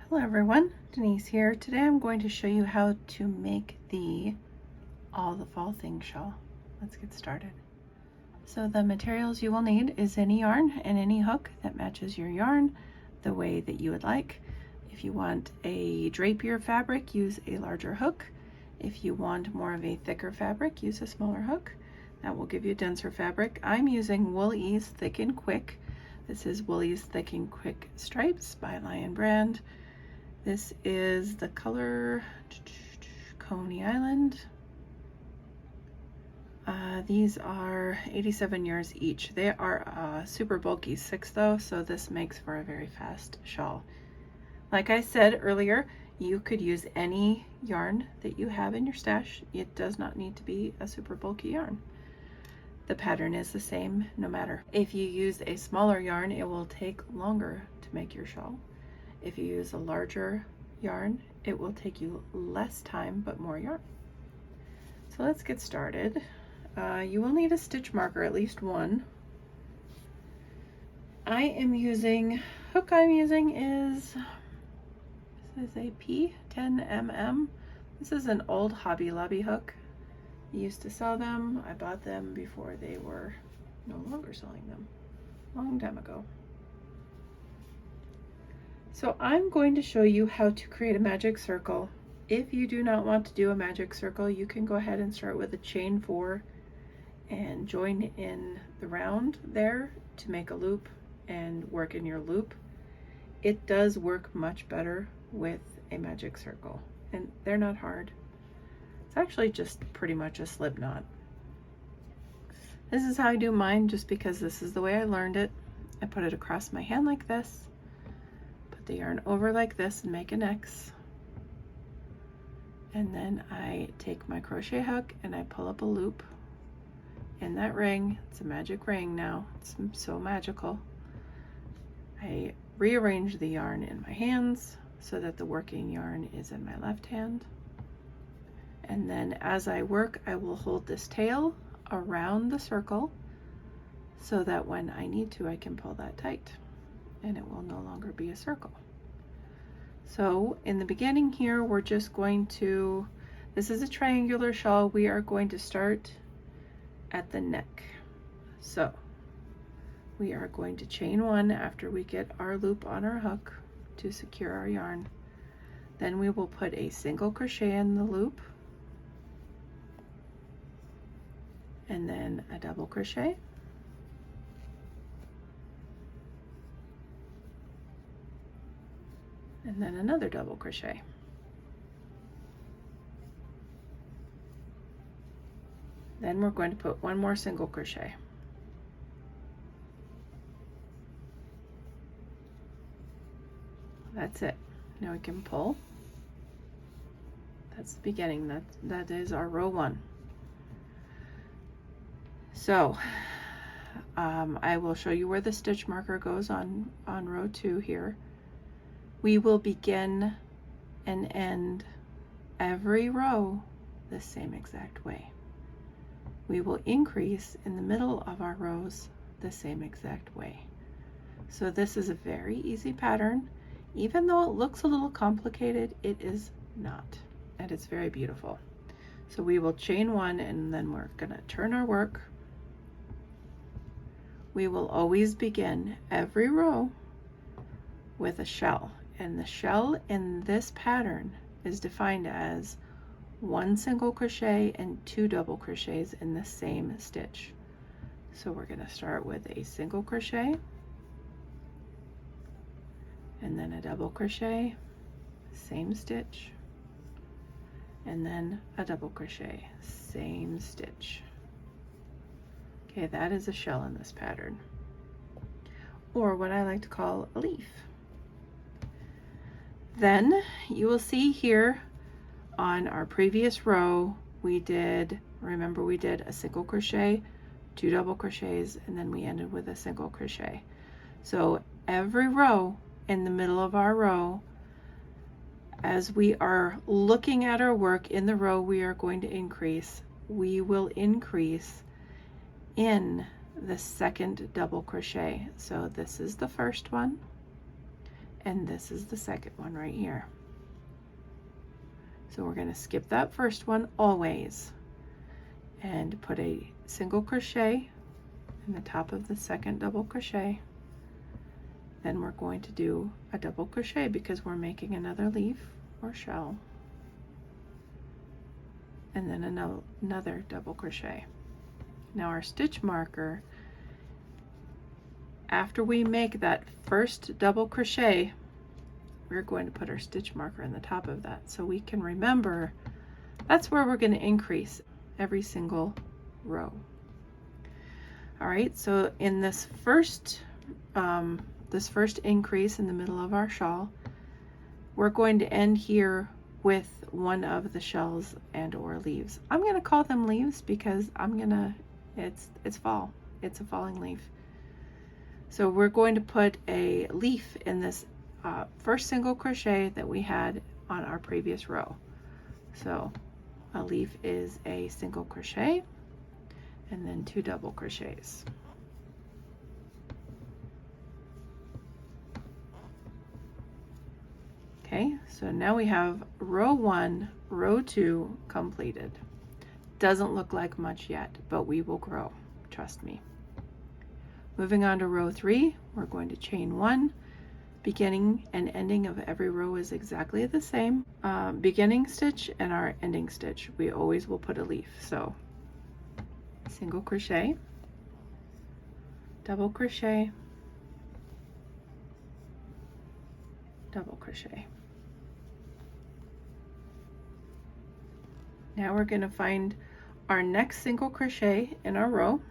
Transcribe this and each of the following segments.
Hello everyone, Denise here. Today I'm going to show you how to make all the Fall Things Shawl. Let's get started. So the materials you will need is any yarn and any hook that matches your yarn the way that you would like. If you want a drapier fabric, use a larger hook. If you want more of a thicker fabric, use a smaller hook. That will give you denser fabric. I'm using Wool Ease Thick and Quick. This is Wool Ease Thick and Quick Stripes by Lion Brand. This is the color Coney Island. These are 87 yards each. They are super bulky 6 though, so this makes for a very fast shawl. Like I said earlier, you could use any yarn that you have in your stash. It does not need to be a super bulky yarn. The pattern is the same no matter. If you use a smaller yarn, it will take longer to make your shawl. If you use a larger yarn, it will take you less time but more yarn. So let's get started. You will need a stitch marker, at least one. Hook I'm using is, this is a P10mm. This is an old Hobby Lobby hook. I used to sell them. I bought them before they were no longer selling them, a long time ago. So I'm going to show you how to create a magic circle. If you do not want to do a magic circle, you can go ahead and start with a chain 4 and join in the round there to make a loop and work in your loop. It does work much better with a magic circle, and they're not hard. It's actually just pretty much a slip knot. This is how I do mine, just because this is the way I learned it. I put it across my hand like this, the yarn over like this and make an X, and then I take my crochet hook and I pull up a loop in that ring. It's a magic ring now. It's so magical. I rearrange the yarn in my hands so that the working yarn is in my left hand, and then as I work, I will hold this tail around the circle so that when I need to, I can pull that tight and it will no longer be a circle. So in the beginning here, we're just going to, this is a triangular shawl, we are going to start at the neck. So we are going to chain 1 after we get our loop on our hook to secure our yarn. Then we will put a single crochet in the loop, and then a double crochet, and then another double crochet. Then we're going to put one more single crochet. That's it. Now we can pull. That's the beginning. That is our row 1. So I will show you where the stitch marker goes on row 2 here. We will begin and end every row the same exact way. We will increase in the middle of our rows the same exact way. So this is a very easy pattern. Even though it looks a little complicated, it is not, and it's very beautiful. So we will chain 1 and then we're gonna turn our work. We will always begin every row with a shell. And the shell in this pattern is defined as 1 single crochet and 2 double crochets in the same stitch. So we're going to start with a single crochet, and then a double crochet, same stitch, and then a double crochet, same stitch. Okay, that is a shell in this pattern, or what I like to call a leaf. Then you will see here on our previous row, remember we did a single crochet, 2 double crochets, and then we ended with a single crochet. So every row in the middle of our row, as we are looking at our work in the row we are going to increase, we will increase in the second double crochet. So this is the first one, and this is the second one right here. So we're going to skip that first one always and put a single crochet in the top of the second double crochet. Then we're going to do a double crochet because we're making another leaf or shell, and then another double crochet. Now our stitch marker, after we make that first double crochet, we're going to put our stitch marker in the top of that so we can remember that's where we're going to increase every single row. All right, so in this first increase in the middle of our shawl, we're going to end here with one of the shells and or leaves. I'm going to call them leaves because it's fall. It's a falling leaf. So we're going to put a leaf in this first single crochet that we had on our previous row. So a leaf is a single crochet and then 2 double crochets. Okay, so now we have row 1, row 2 completed. Doesn't look like much yet, but we will grow, trust me. Moving on to row 3, we're going to chain 1. Beginning and ending of every row is exactly the same. Beginning stitch and our ending stitch, we always will put a leaf. So single crochet, double crochet, double crochet. Now we're going to find our next single crochet in our row.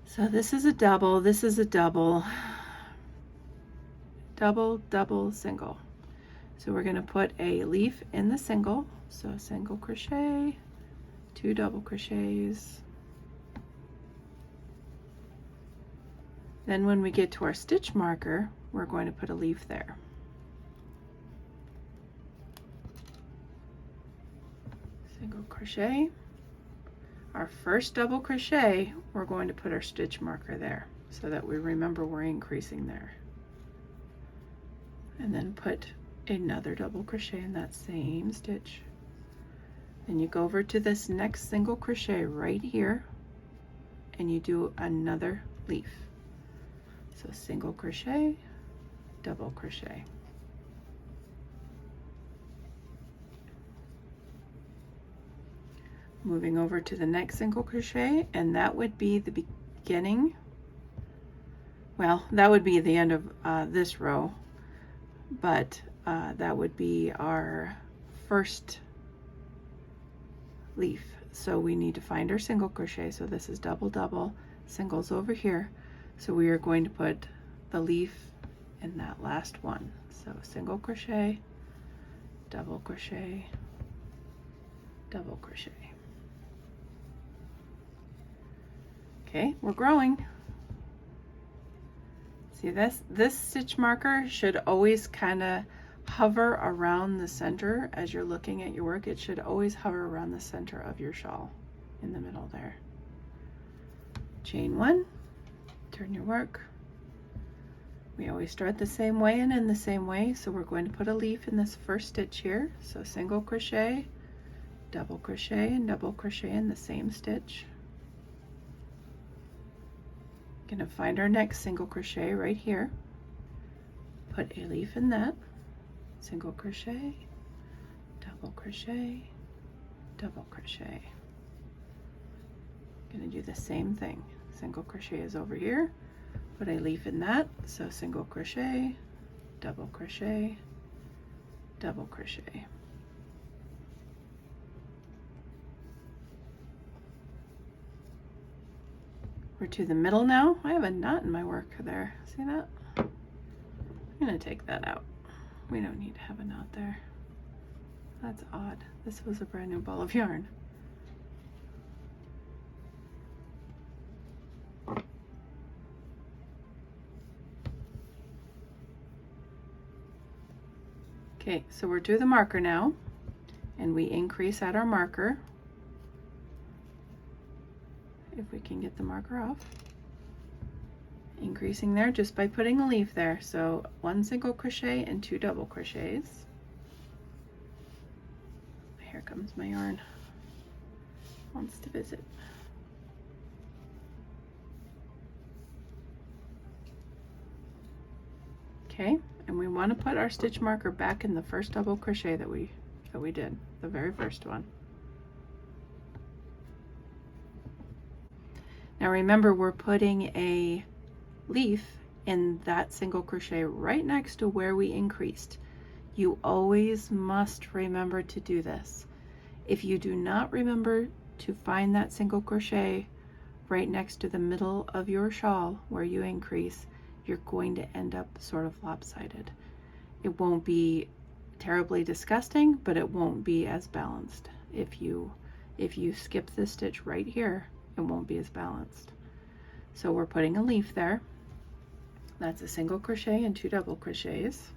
So this is a double, this is a double, double, double, single. So we're going to put a leaf in the single. So single crochet, 2 double crochets. Then when we get to our stitch marker, we're going to put a leaf there. Single crochet. Our first double crochet, we're going to put our stitch marker there so that we remember we're increasing there. And then put another double crochet in that same stitch. Then you go over to this next single crochet right here and you do another leaf. So single crochet, double crochet. Moving over to the next single crochet, and that would be the beginning. Well, that would be the end of this row, but that would be our first leaf. So we need to find our single crochet. So this is double, double, singles over here. So we are going to put the leaf in that last one. So single crochet, double crochet, double crochet. Okay, we're growing. See this stitch marker should always kind of hover around the center as you're looking at your work. It should always hover around the center of your shawl in the middle there. Chain 1, turn your work. We always start the same way and end the same way, so we're going to put a leaf in this first stitch here. So single crochet, double crochet, and double crochet in the same stitch. Gonna find our next single crochet right here, put a leaf in that, single crochet, double crochet, double crochet. Gonna do the same thing. Single crochet is over here, put a leaf in that, so single crochet, double crochet, double crochet. We're to the middle now. I have a knot in my work there. See that? I'm gonna take that out. We don't need to have a knot there. That's odd. This was a brand new ball of yarn. Okay, so we're to the marker now, and we increase at our marker. If we can get the marker off. increasing there just by putting a leaf there. So 1 single crochet and 2 double crochets. Here comes my yarn, wants to visit. Okay, and we want to put our stitch marker back in the first double crochet that we did, the very first one. Now remember, we're putting a leaf in that single crochet right next to where we increased. You always must remember to do this. If you do not remember to find that single crochet right next to the middle of your shawl where you increase, you're going to end up sort of lopsided. It won't be terribly disgusting, but it won't be as balanced. If you skip this stitch right here, it won't be as balanced. So we're putting a leaf there. That's a single crochet and 2 double crochets.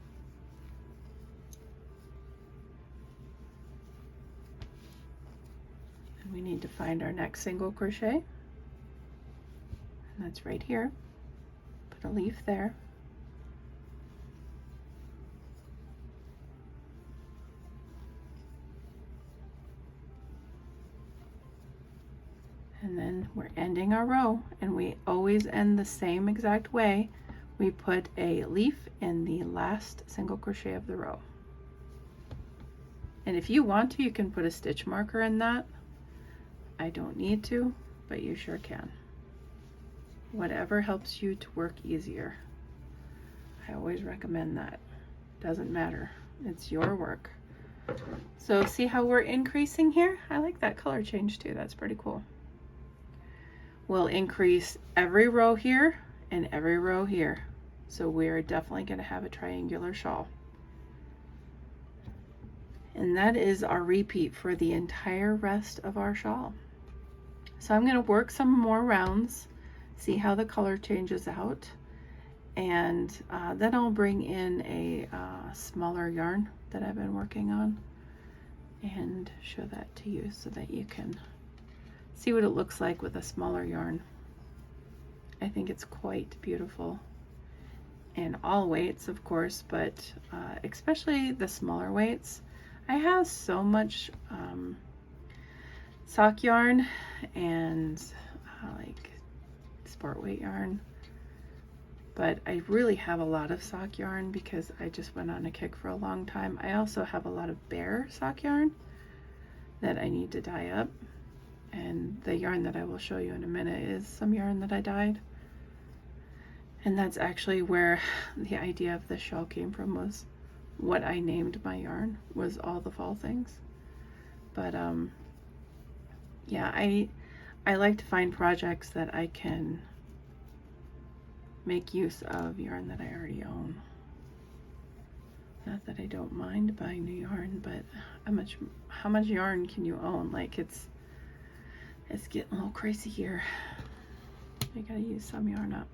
And we need to find our next single crochet. And that's right here. Put a leaf there. And then we're ending our row, and we always end the same exact way. We put a leaf in the last single crochet of the row. And if you want to, you can put a stitch marker in that. I don't need to, but you sure can. Whatever helps you to work easier. I always recommend that. Doesn't matter, it's your work. So see how we're increasing here? I like that color change too, that's pretty cool. We'll increase every row here and every row here. So we're definitely going to have a triangular shawl. And that is our repeat for the entire rest of our shawl. So I'm going to work some more rounds, see how the color changes out, and then I'll bring in a smaller yarn that I've been working on and show that to you so that you can see what it looks like with a smaller yarn. I think it's quite beautiful. And all weights, of course, but especially the smaller weights. I have so much sock yarn and like sport weight yarn, but I really have a lot of sock yarn because I just went on a kick for a long time. I also have a lot of bare sock yarn that I need to dye up, and the yarn that I will show you in a minute is some yarn that I dyed. And that's actually where the idea of this shawl came from, was what I named my yarn was all the fall things. But yeah, I like to find projects that I can make use of yarn that I already own. Not that I don't mind buying new yarn, but how much yarn can you own? Like it's getting a little crazy here. I gotta use some yarn up.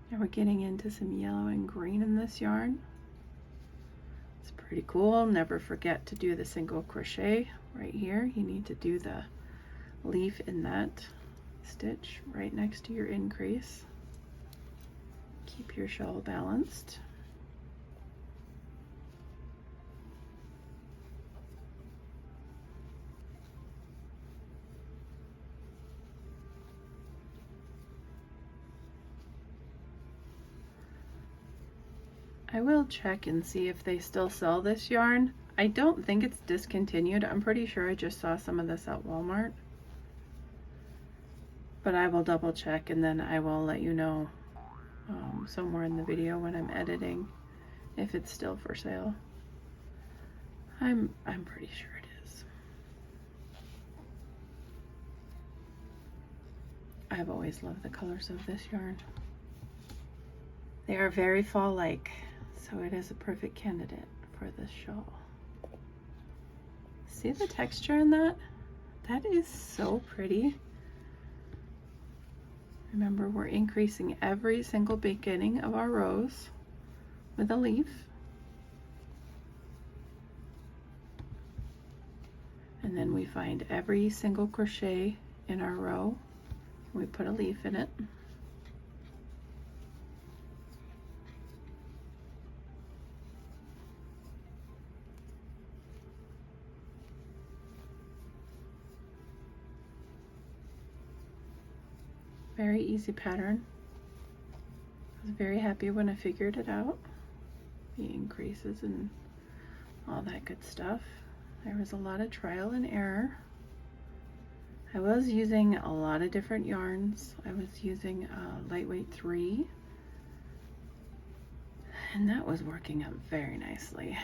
Now we're getting into some yellow and green in this yarn. It's pretty cool. Never forget to do the single crochet right here. You need to do the leaf in that stitch right next to your increase. Keep your shawl balanced. I will check and see if they still sell this yarn. I don't think it's discontinued. I'm pretty sure I just saw some of this at Walmart. But I will double check, and then I will let you know somewhere in the video when I'm editing if it's still for sale. I'm pretty sure it is. I've always loved the colors of this yarn. They are very fall-like, so it is a perfect candidate for this shawl. See the texture in that? That is so pretty. Remember, we're increasing every single beginning of our rows with a leaf. And then we find every single crochet in our row. We put a leaf in it. very easy pattern. I was very happy when I figured it out. The increases and all that good stuff. There was a lot of trial and error. I was using a lot of different yarns. I was using lightweight 3, and that was working out very nicely.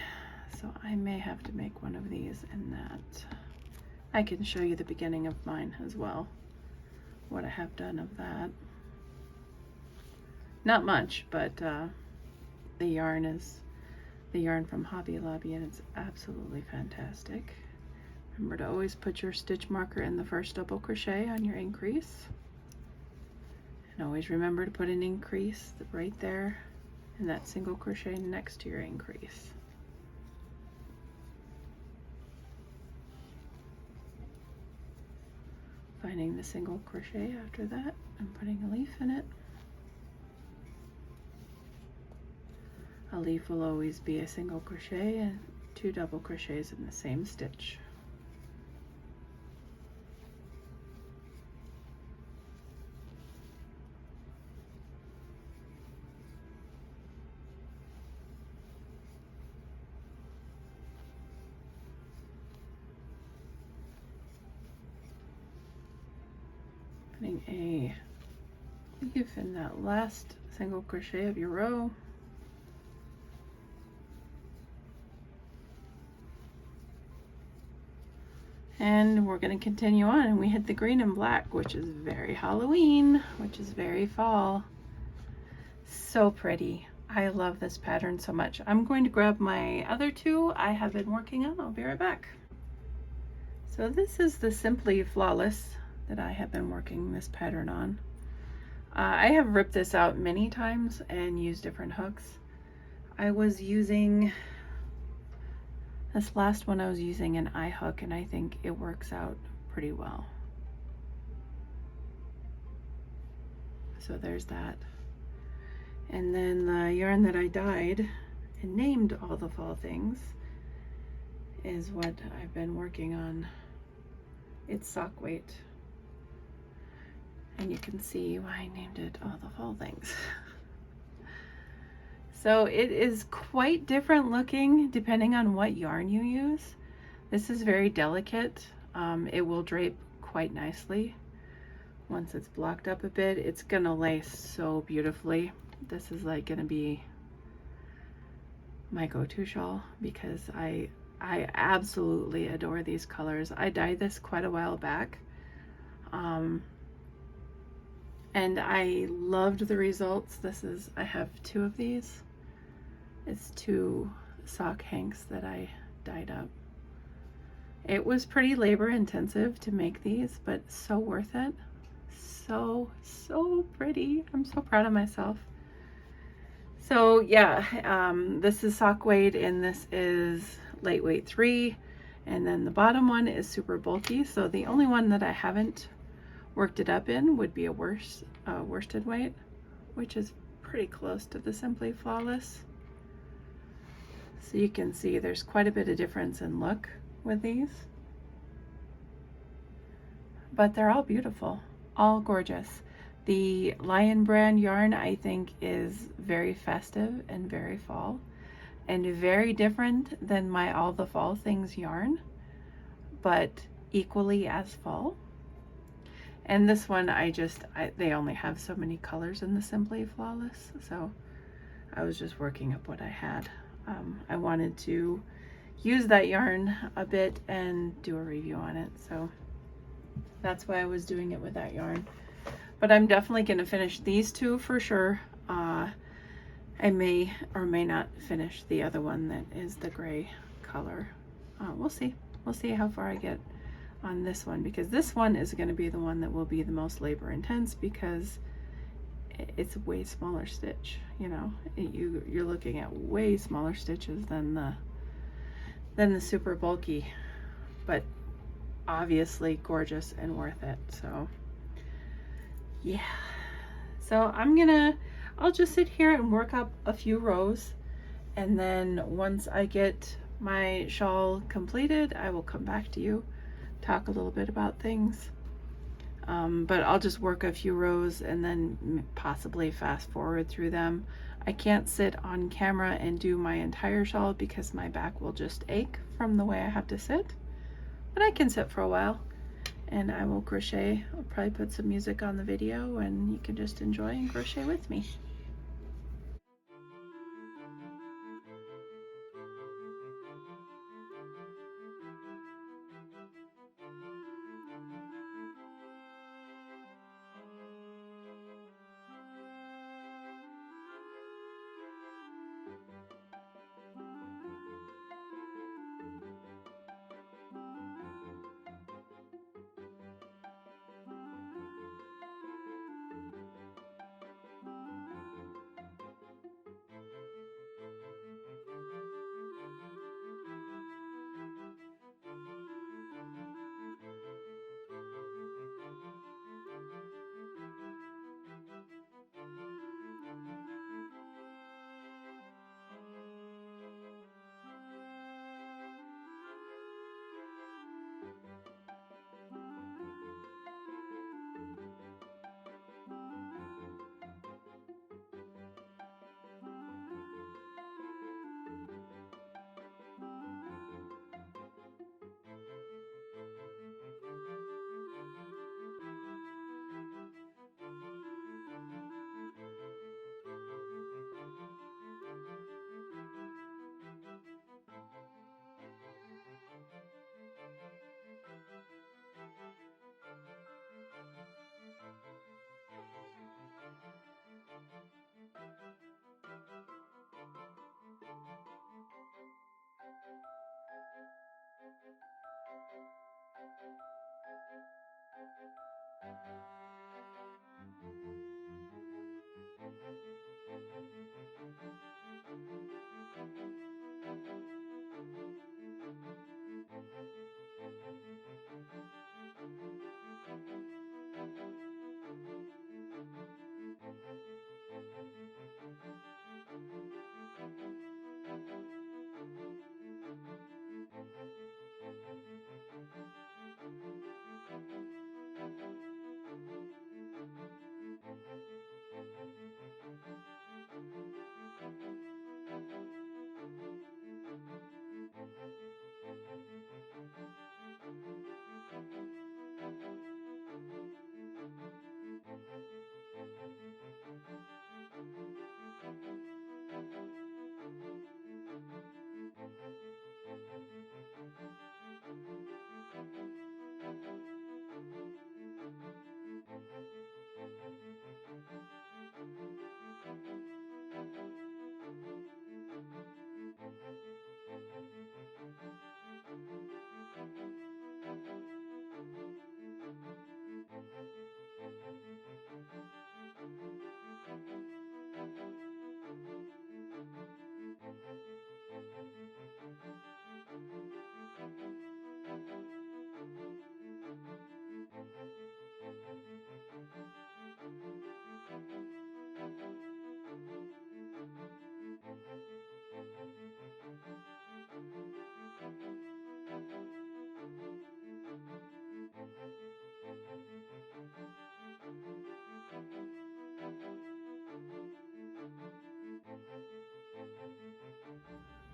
So I may have to make one of these in that. I can show you the beginning of mine as well, what I have done of that. Not much, but the yarn is the yarn from Hobby Lobby, and it's absolutely fantastic. Remember to always put your stitch marker in the first double crochet on your increase. And always remember to put an increase right there in that single crochet next to your increase. Finding the single crochet after that and putting a leaf in it. A leaf will always be a single crochet and 2 double crochets in the same stitch. Putting a leaf in that last single crochet of your row. And we're going to continue on, and we hit the green and black, which is very Halloween, which is very fall. So pretty. I love this pattern so much. I'm going to grab my other 2 I have been working on. I'll be right back. So this is the Simply Flawless that I have been working this pattern on. I have ripped this out many times and used different hooks. I was using this last one, I was using an eye hook, and I think it works out pretty well. So there's that. And then the yarn that I dyed and named all the fall things is what I've been working on. It's sock weight. And you can see why I named it all the fall things. So it is quite different looking depending on what yarn you use. This is very delicate. It will drape quite nicely. Once it's blocked up a bit, it's gonna lay so beautifully. This is like gonna be my go-to shawl because I absolutely adore these colors. I dyed this quite a while back. And I loved the results. I have 2 of these. It's 2 sock hanks that I dyed up. It was pretty labor intensive to make these, but so worth it. So pretty. I'm so proud of myself. So yeah, this is sock weight and this is lightweight 3. And then the bottom one is super bulky. So the only one that I haven't worked it up in would be a worsted weight, which is pretty close to the Simply Flawless. So you can see there's quite a bit of difference in look with these, but they're all beautiful, all gorgeous. The Lion brand yarn I think is very festive and very fall, and very different than my All the Fall Things yarn, but equally as fall. And this one, they only have so many colors in the Simply Flawless, so I was just working up what I had. I wanted to use that yarn a bit and do a review on it, so that's why I was doing it with that yarn. But I'm definitely going to finish these 2 for sure. I may or may not finish the other one that is the gray color. We'll see. We'll see how far I get on this one, because this one is going to be the one that will be the most labor intense because it's a way smaller stitch. You know, you're looking at way smaller stitches than the super bulky, but obviously gorgeous and worth it. So yeah, so I'll just sit here and work up a few rows, and then once I get my shawl completed, I will come back to you, talk a little bit about things. but I'll just work a few rows and then possibly fast forward through them. I can't sit on camera and do my entire shawl because my back will just ache from the way I have to sit, but I can sit for a while and I will crochet. I'll probably put some music on the video and you can just enjoy and crochet with me.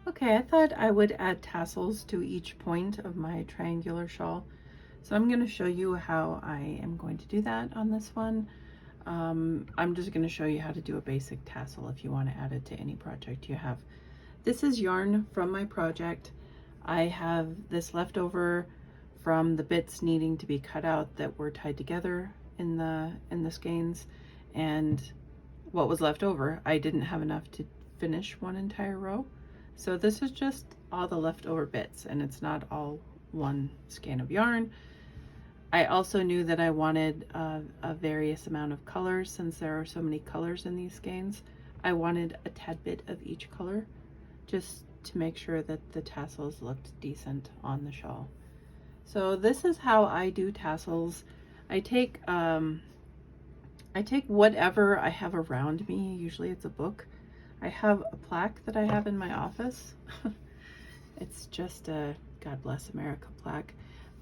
Okay, I thought I would add tassels to each point of my triangular shawl. So I'm going to show you how I am going to do that on this one. I'm just going to show you how to do a basic tassel if you want to add it to any project you have. This is yarn from my project. I have this left over from the bits needing to be cut out that were tied together in the skeins, and what was left over, I didn't have enough to finish one entire row. So this is just all the leftover bits, and it's not all one skein of yarn. I also knew that I wanted a various amount of colors. Since there are so many colors in these skeins, I wanted a tad bit of each color just to make sure that the tassels looked decent on the shawl. So this is how I do tassels. I take whatever I have around me. Usually it's a book. I have a plaque that I have in my office. It's just a God Bless America plaque.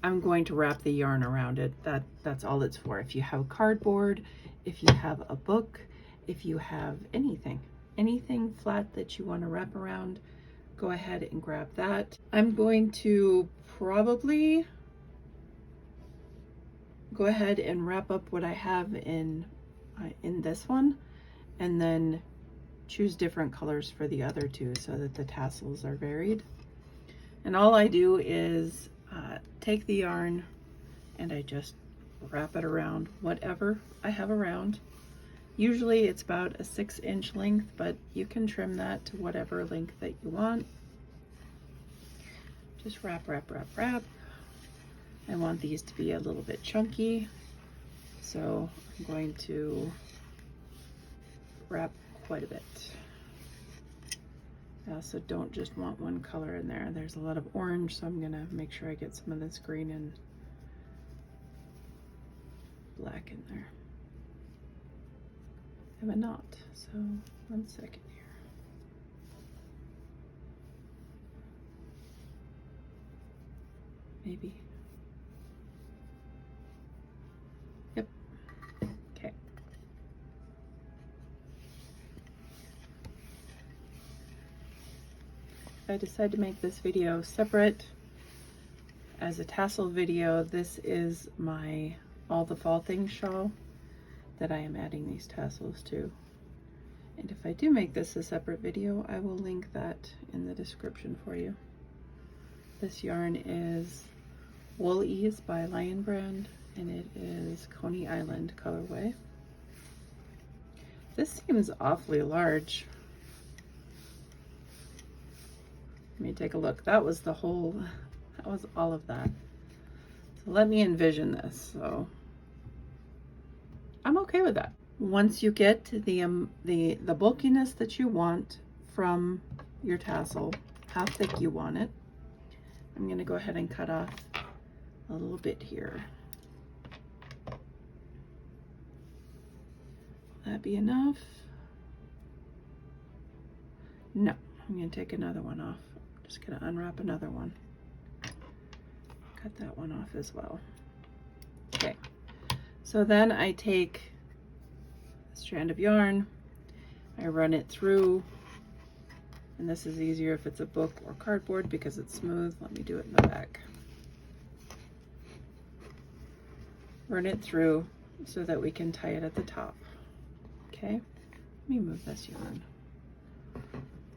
I'm going to wrap the yarn around it. That's all it's for. If you have cardboard, if you have a book, if you have anything flat that you want to wrap around, go ahead and grab that. I'm going to probably go ahead and wrap up what I have in this one, and then choose different colors for the other two so that the tassels are varied. And all I do is take the yarn and I just wrap it around whatever I have around. Usually it's about a 6-inch length, but you can trim that to whatever length that you want. Just wrap, wrap, wrap, wrap. I want these to be a little bit chunky, so I'm going to wrap quite a bit. I also don't just want one color in there. There's a lot of orange, so I'm gonna make sure I get some of this green and black in there. I have a knot, so 1 second here. Maybe. Yep. Okay. I decided to make this video separate as a tassel video. This is my All the Fall Things Shawl that I am adding these tassels to. And if I do make this a separate video, I will link that in the description for you. This yarn is Wool Ease by Lion Brand, and it is Coney Island colorway. This seems awfully large. Let me take a look. That was all of that. So let me envision this. So I'm okay with that. Once you get the bulkiness that you want from your tassel, how thick you want it, I'm going to go ahead and cut off a little bit here. Will that be enough? No, I'm going to take another one off. I'm just going to unwrap another one. Cut that one off as well. Okay, so then I take a strand of yarn, I run it through, and this is easier if it's a book or cardboard because it's smooth. Let me do it in the back. Run it through so that we can tie it at the top. Okay, let me move this yarn.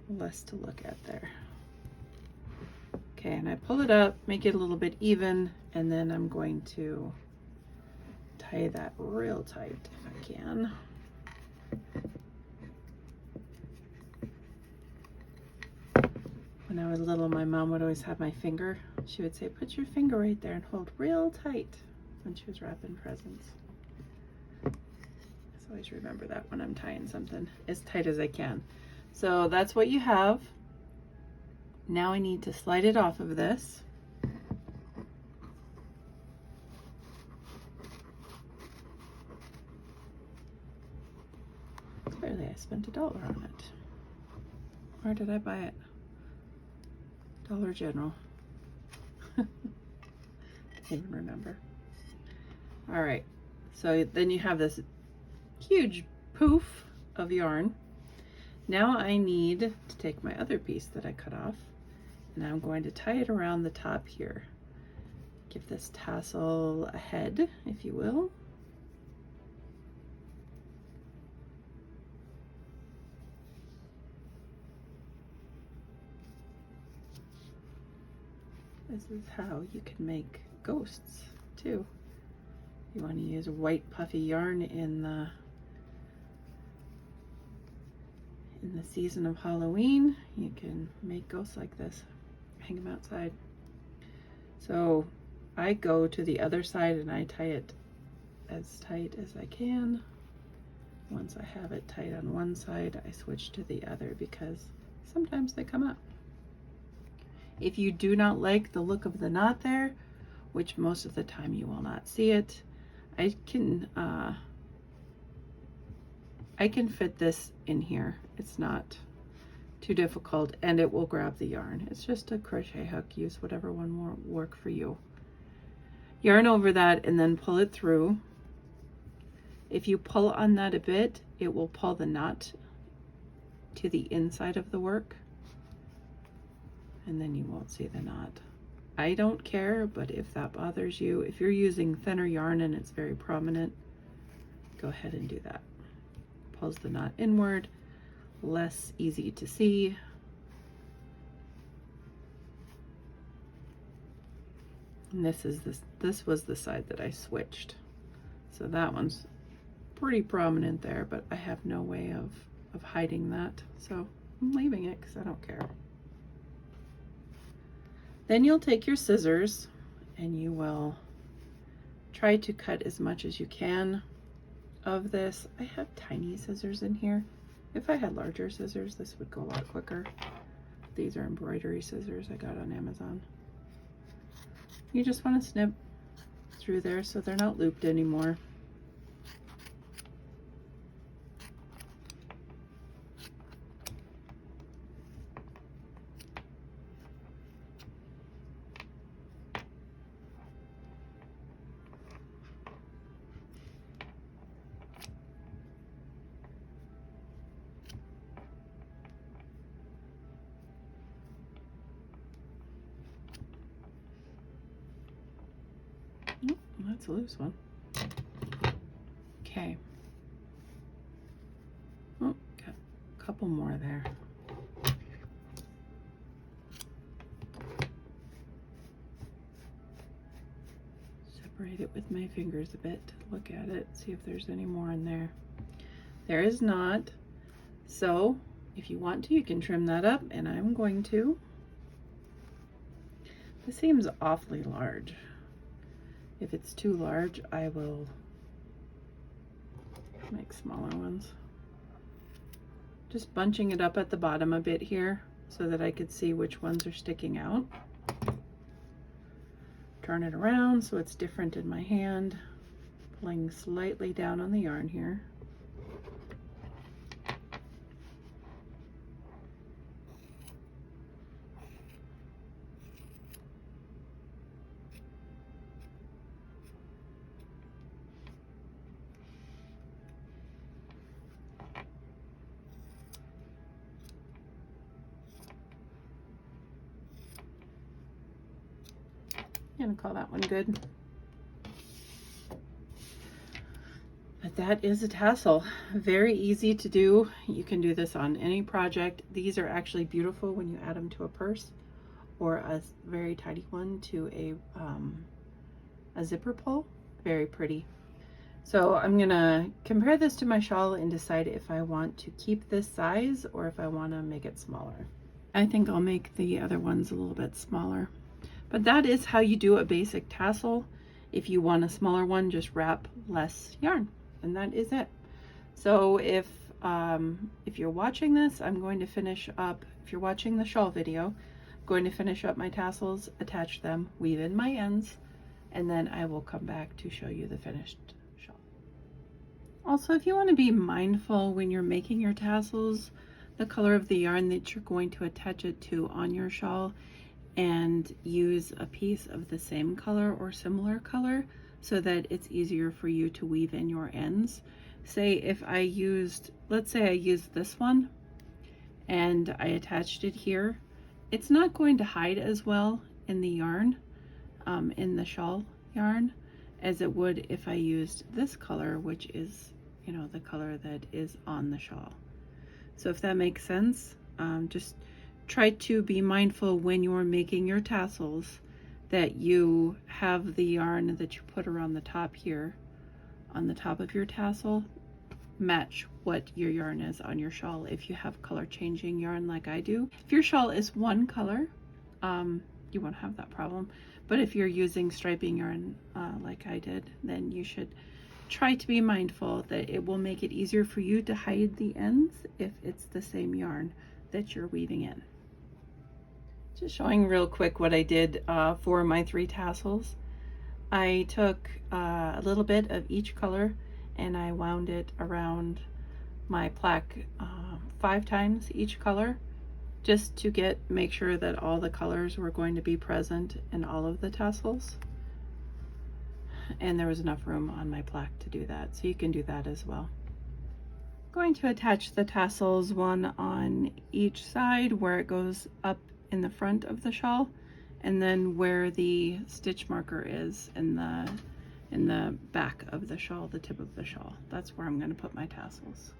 Less to look at there. Okay, and I pull it up, make it a little bit even, and then I'm going to tie that real tight if I can. When I was little, my mom would always have my finger. She would say, put your finger right there and hold real tight when she was wrapping presents. I always remember that when I'm tying something, as tight as I can. So that's what you have. Now I need to slide it off of this. Clearly I spent $1 on it. Where did I buy it? Dollar General. Can't even remember. All right, so then you have this huge poof of yarn. Now I need to take my other piece that I cut off, and I'm going to tie it around the top here. Give this tassel a head, if you will. This is how you can make ghosts too. You want to use white puffy yarn in the season of Halloween, you can make ghosts like this, hang them outside. So I go to the other side and I tie it as tight as I can. Once I have it tight on one side, I switch to the other because sometimes they come up. If you do not like the look of the knot there, which most of the time you will not see it, I can fit this in here. It's not too difficult, and it will grab the yarn. It's just a crochet hook. Use whatever one will work for you. Yarn over that and then pull it through. If you pull on that a bit, it will pull the knot to the inside of the work, and then you won't see the knot. I don't care, but if that bothers you, if you're using thinner yarn and it's very prominent, go ahead and do that. Pulls the knot inward, less easy to see. And this was the side that I switched. So that one's pretty prominent there, but I have no way of hiding that. So I'm leaving it because I don't care. Then you'll take your scissors and you will try to cut as much as you can of this. I have tiny scissors in here. If I had larger scissors, this would go a lot quicker. These are embroidery scissors I got on Amazon. You just want to snip through there so they're not looped anymore. Oh, that's a loose one. Okay. Oh, got a couple more there. Separate it with my fingers a bit to look at it, see if there's any more in there. There is not. So if you want to, you can trim that up, and I'm going to. This seems awfully large. If it's too large, I will make smaller ones. Just bunching it up at the bottom a bit here so that I could see which ones are sticking out. Turn it around so it's different in my hand. Pulling slightly down on the yarn here. I'm gonna call that one good. But that is a tassel. Very easy to do. You can do this on any project. These are actually beautiful when you add them to a purse or a very tidy one to a zipper pull. Very pretty. So I'm gonna compare this to my shawl and decide if I want to keep this size or if I want to make it smaller. I think I'll make the other ones a little bit smaller. But that is how you do a basic tassel. If you want a smaller one, just wrap less yarn, and that is it. So if you're watching this, I'm going to finish up, if you're watching the shawl video, I'm going to finish up my tassels, attach them, weave in my ends, and then I will come back to show you the finished shawl. Also, if you want to be mindful when you're making your tassels, the color of the yarn that you're going to attach it to on your shawl, and use a piece of the same color or similar color so that it's easier for you to weave in your ends. Say if I used, let's say I used this one and I attached it here, it's not going to hide as well in the yarn, in the shawl yarn, as it would if I used this color, which is, you know, the color that is on the shawl. So if that makes sense, just try to be mindful when you're making your tassels that you have the yarn that you put around the top here on the top of your tassel match what your yarn is on your shawl if you have color changing yarn like I do. If your shawl is one color, you won't have that problem, but if you're using striping yarn like I did, then you should try to be mindful that it will make it easier for you to hide the ends if it's the same yarn that you're weaving in. Just showing real quick what I did for my 3 tassels. I took a little bit of each color and I wound it around my plaque 5 times each color, just to make sure that all the colors were going to be present in all of the tassels. and there was enough room on my plaque to do that, so you can do that as well. I'm going to attach the tassels, one on each side where it goes up in the front of the shawl, and then where the stitch marker is in the back of the shawl, the tip of the shawl. That's where I'm going to put my tassels.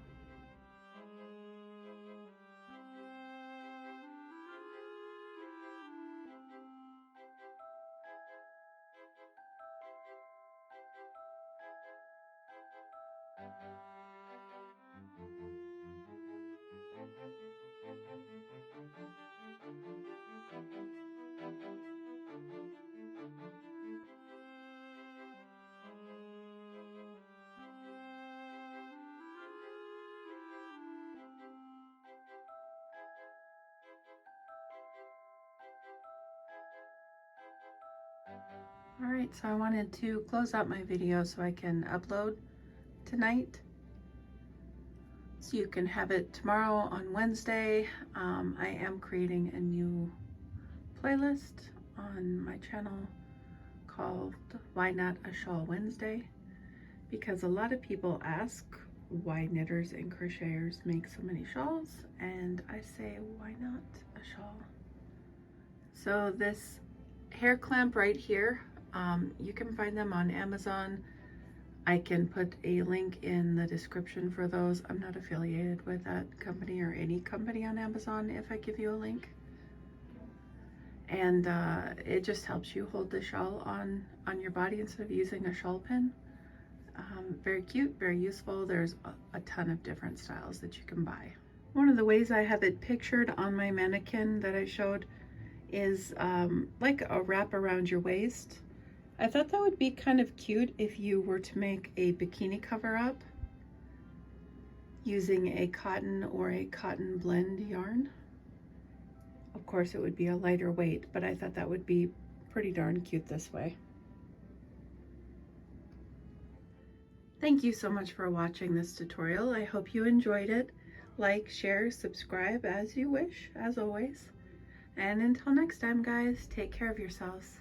All right, so I wanted to close out my video so I can upload tonight, so you can have it tomorrow on Wednesday. I am creating a new playlist on my channel called Why Not a Shawl Wednesday, because a lot of people ask why knitters and crocheters make so many shawls, and I say, why not a shawl? So this hair clamp right here, you can find them on Amazon. I can put a link in the description for those. I'm not affiliated with that company or any company on Amazon if I give you a link. And it just helps you hold the shawl on your body instead of using a shawl pin. Very cute, very useful. There's a ton of different styles that you can buy. One of the ways I have it pictured on my mannequin that I showed is like a wrap around your waist. I thought that would be kind of cute if you were to make a bikini cover up using a cotton or a cotton blend yarn. Of course it would be a lighter weight, but I thought that would be pretty darn cute this way. Thank you so much for watching this tutorial. I hope you enjoyed it. Like, share, subscribe as you wish, as always. And until next time, guys, take care of yourselves.